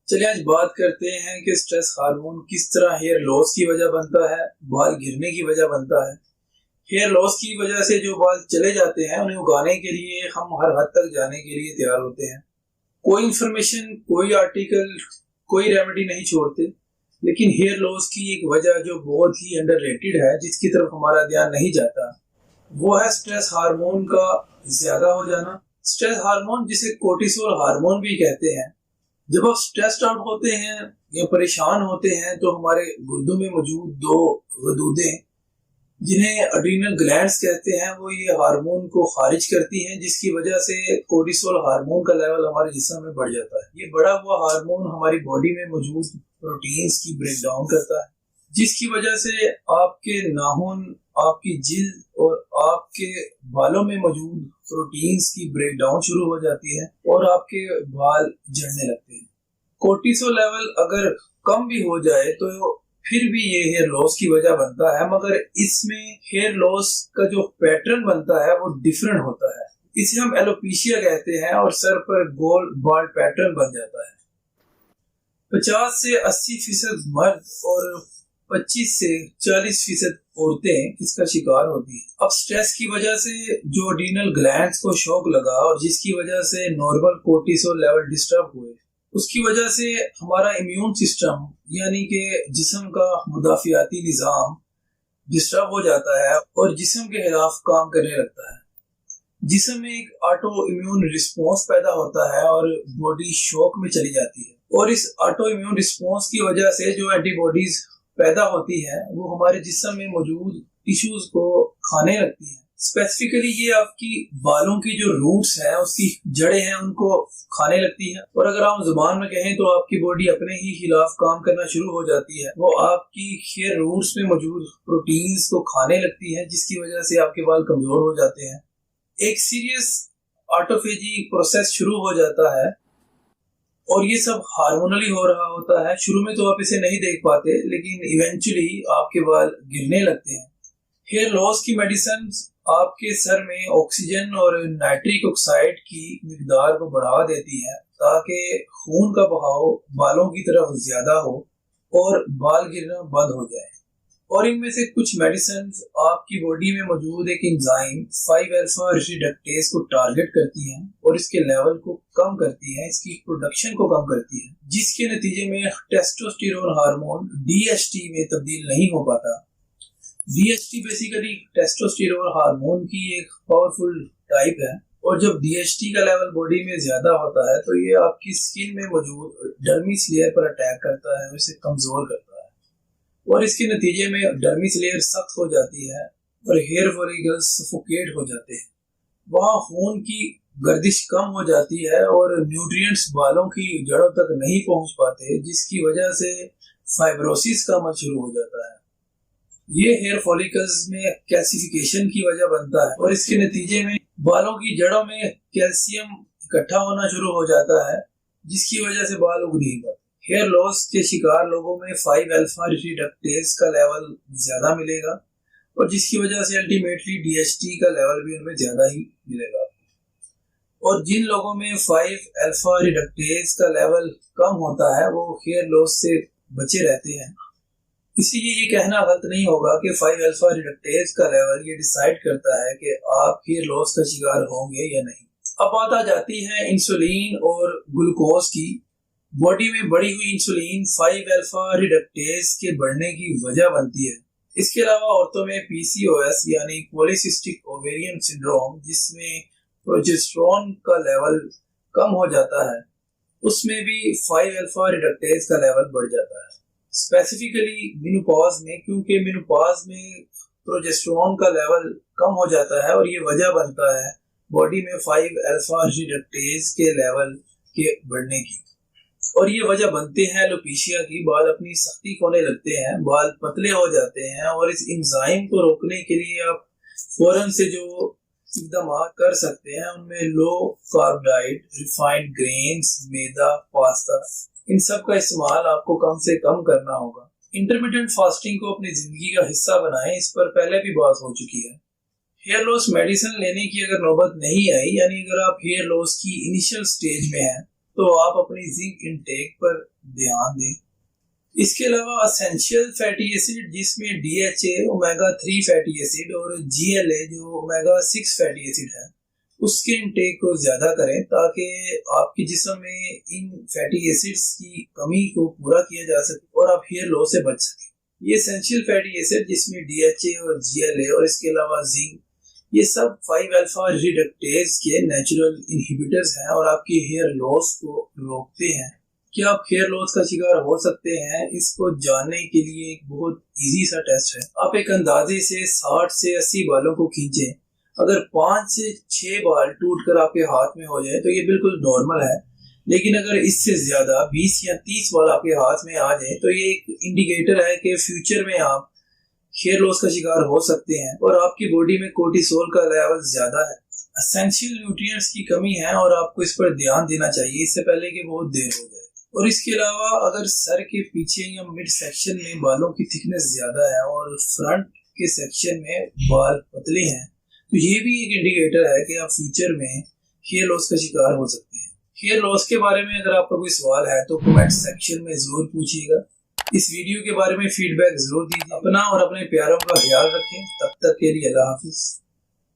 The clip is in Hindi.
चलिए आज बात करते हैं कि स्ट्रेस हार्मोन किस तरह हेयर लॉस की वजह बनता है, बाल गिरने की वजह बनता है। हेयर लॉस की वजह से जो बाल चले जाते हैं उन्हें उगाने के लिए हम हर हद तक जाने के लिए तैयार होते हैं। कोई इंफॉर्मेशन, कोई आर्टिकल, कोई रेमेडी नहीं छोड़ते। लेकिन हेयर लॉस की एक वजह जो बहुत ही अंडररेटेड है, जिसकी तरफ हमारा ध्यान नहीं जाता, वो है स्ट्रेस हार्मोन का ज्यादा हो जाना। स्ट्रेस हार्मोन जिसे कोर्टिसोल हार्मोन भी कहते हैं, जब आप स्ट्रेस्ड आउट होते हैं या परेशान होते हैं तो हमारे गुर्दों में मौजूद दो गदूदें, जिन्हें एड्रीनल ग्लैंड्स कहते हैं, वो ये हार्मोन को खारिज करती हैं, जिसकी वजह से कोर्टिसोल हार्मोन का लेवल हमारे जिस्म में बढ़ जाता है। ये बढ़ा हुआ हार्मोन हमारी बॉडी में मौजूद प्रोटीन्स की ब्रेक डाउन करता है, जिसकी वजह से आपके नाखून, आपकी जिल्द और आपके बालों में मौजूद प्रोटीन्स की ब्रेक डाउन शुरू हो जाती है और आपके बाल झड़ने लगते हैं। कोर्टिसोल लेवल अगर कम भी हो जाए तो फिर भी ये हेयर लॉस की वजह बनता है, मगर इसमें हेयर लॉस का जो पैटर्न बनता है वो डिफरेंट होता है। इसे हम एलोपेशिया कहते हैं और सर पर गोल बाल पैटर्न बन जाता है। 50 से 80% मर्द और 25 से 40% औरतें इसका शिकार होती हैं। अब स्ट्रेस की वजह से जो एड्रीनल ग्लैंड्स को शॉक लगा और जिसकी वजह से नॉर्मल कोर्टिसोल लेवल डिस्टर्ब हुए, उसकी वजह से हमारा इम्यून सिस्टम यानी कि जिस्म का मुदाफियाती निज़ाम डिस्टर्ब हो जाता है और जिस्म के खिलाफ काम करने लगता है। जिस्म में एक ऑटो इम्यून रिस्पॉन्स पैदा होता है और बॉडी शॉक में चली जाती है, और इस ऑटो इम्यून रिस्पॉन्स की वजह से जो एंटीबॉडीज पैदा होती है वो हमारे जिस्म में मौजूद टिश्यूज को खाने लगती है। स्पेसिफिकली ये आपकी बालों की जो रूट्स हैं, उसकी जड़ें हैं, उनको खाने लगती है। और अगर हम जुबान में कहें तो आपकी बॉडी अपने ही खिलाफ काम करना शुरू हो जाती है। वो आपकी हेयर रूट्स में मौजूद प्रोटीन्स को खाने लगती है, जिसकी वजह से आपके बाल कमजोर हो जाते हैं। एक सीरियस ऑटोफेजी प्रोसेस शुरू हो जाता है और ये सब हार्मोनली हो रहा होता है। शुरू में तो आप इसे नहीं देख पाते, लेकिन इवेंचुअली आपके बाल गिरने लगते हैं। हेयर लॉस की मेडिसिन आपके सर में ऑक्सीजन और नाइट्रिक ऑक्साइड की मिकदार को बढ़ा देती है, ताकि खून का बहाव बालों की तरफ ज्यादा हो और बाल गिरना बंद हो जाए। और इनमें से कुछ मेडिसिन आपकी बॉडी में मौजूद एक एंजाइम 5-अल्फा रिडक्टेज को टारगेट करती हैं और इसके लेवल को कम करती हैं, इसकी प्रोडक्शन को कम करती है, जिसके नतीजे में टेस्टोस्टेरोन हार्मोन DHT में तब्दील नहीं हो पाता। DHT बेसिकली टेस्टोस्टेरोन हार्मोन की एक पावरफुल टाइप है, और जब DHT का लेवल बॉडी में ज्यादा होता है तो ये आपकी स्किन में मौजूद डर्मिस लेयर पर अटैक करता है और इसे कमजोर करता है, और इसके नतीजे में डर्मिस लेयर सख्त हो जाती है और हेयर फॉलिकल्स सफोकेट हो जाते हैं। वहाँ खून की गर्दिश कम हो जाती है और न्यूट्रिएंट्स बालों की जड़ों तक नहीं पहुंच पाते, जिसकी वजह से फाइब्रोसिस का अमल शुरू हो जाता है। ये हेयर फॉलिकल्स में कैल्सिफिकेशन की वजह बनता है और इसके नतीजे में बालों की जड़ों में कैल्शियम इकट्ठा होना शुरू हो जाता है, जिसकी वजह से बाल उग नहीं पाते। हेयर लॉस के शिकार लोगों में 5-अल्फा रिडक्टेज का लेवल ज्यादा मिलेगा और जिसकी वजह से अल्टीमेटली DHT का लेवल भी उनमें ज्यादा ही मिलेगा। और जिन लोगों में 5-अल्फा रिडक्टेज का लेवल कम होता है वो हेयर लॉस से बचे रहते हैं। इसीलिए ये कहना गलत नहीं होगा कि 5-अल्फा रिडक्टेज का लेवल ये डिसाइड करता है कि आप हेयर लॉस का शिकार होंगे या नहीं। अब बात आ जाती है इंसुलिन और ग्लूकोज की। बॉडी में बढ़ी हुई इंसुलिन 5-अल्फा रिडक्टेज के बढ़ने की वजह बनती है। इसके अलावा औरतों में PCOS यानी पॉलीसिस्टिक ओवेरियन सिंड्रोम, जिसमें प्रोजेस्टेरोन का लेवल कम हो जाता है, उसमें भी 5-अल्फा रिडक्टेज का लेवल बढ़ जाता है। स्पेसिफिकली मेनोपॉज में, क्योंकि मेनोपॉज में प्रोजेस्टेरोन का लेवल कम हो जाता है और ये वजह बनता है बॉडी में 5-अल्फा रिडक्टेज के लेवल के बढ़ने की, और ये वजह बनते हैं एलोपेशिया की। बाल अपनी सख्ती खोने लगते हैं, बाल पतले हो जाते हैं, और इस एंजाइम को रोकने के लिए आप फौरन से जो इकदाम कर सकते हैं उनमें low carb diet, refined grains, मैदा, पास्ता, इन सब का इस्तेमाल आपको कम से कम करना होगा। इंटरमिटेंट फास्टिंग को अपनी जिंदगी का हिस्सा बनाएं, इस पर पहले भी बात हो चुकी है। हेयर लॉस मेडिसिन लेने की अगर नौबत नहीं आई, यानी अगर आप हेयर लॉस की इनिशियल स्टेज में हैं, तो आप अपनी जिंक इनटेक पर ध्यान दें। इसके अलावा असेंशियल फैटी एसिड जिसमें DHA, ओमेगा 3 फैटी एसिड और GLA जो ओमेगा 6 फैटी एसिड है, उसके इंटेक को ज्यादा करें ताकि आपके जिस्म में इन फैटी एसिड्स की कमी को पूरा किया जा सके और आप हेयर लॉस से बच सकें। ये एसेंशियल फैटी एसिड जिसमें DHA और GLA और इसके अलावा जिंक, ये सब 5 अल्फा रिडक्टेज के नेचुरल इनहिबिटर्स हैं और आपके हेयर लॉस को रोकते हैं। क्या आप हेयर लॉस का शिकार हो सकते हैं? इसको जानने के लिए एक बहुत इजी सा टेस्ट है। आप एक अंदाजे से 60 से 80 बालों को खींचें। अगर 5 से 6 बाल टूटकर आपके हाथ में हो जाए तो ये बिल्कुल नॉर्मल है, लेकिन अगर इससे ज्यादा 20 या 30 बाल आपके हाथ में आ जाए तो ये एक इंडिकेटर है कि फ्यूचर में आप हेयर लॉस का शिकार हो सकते हैं और आपकी बॉडी में कोर्टिसोल का लेवल ज्यादा है। एसेंशियल न्यूट्रिएंट्स की कमी है और आपको इस पर ध्यान देना चाहिए इससे पहले कि बहुत देर हो जाए। और इसके अलावा अगर सर के पीछे या मिड सेक्शन में बालों की थिकनेस ज्यादा है और फ्रंट के सेक्शन में बाल पतले हैं तो ये भी एक इंडिकेटर है कि आप फ्यूचर में हेयर लॉस का शिकार हो सकते हैं। हेयर लॉस के बारे में अगर आपका कोई सवाल है तो कमेंट सेक्शन में जरूर पूछिएगा। इस वीडियो के बारे में फीडबैक जरूर दीजिए। अपना और अपने प्यारों का ख्याल रखें। तब तक के लिए अल्लाह हाफिज।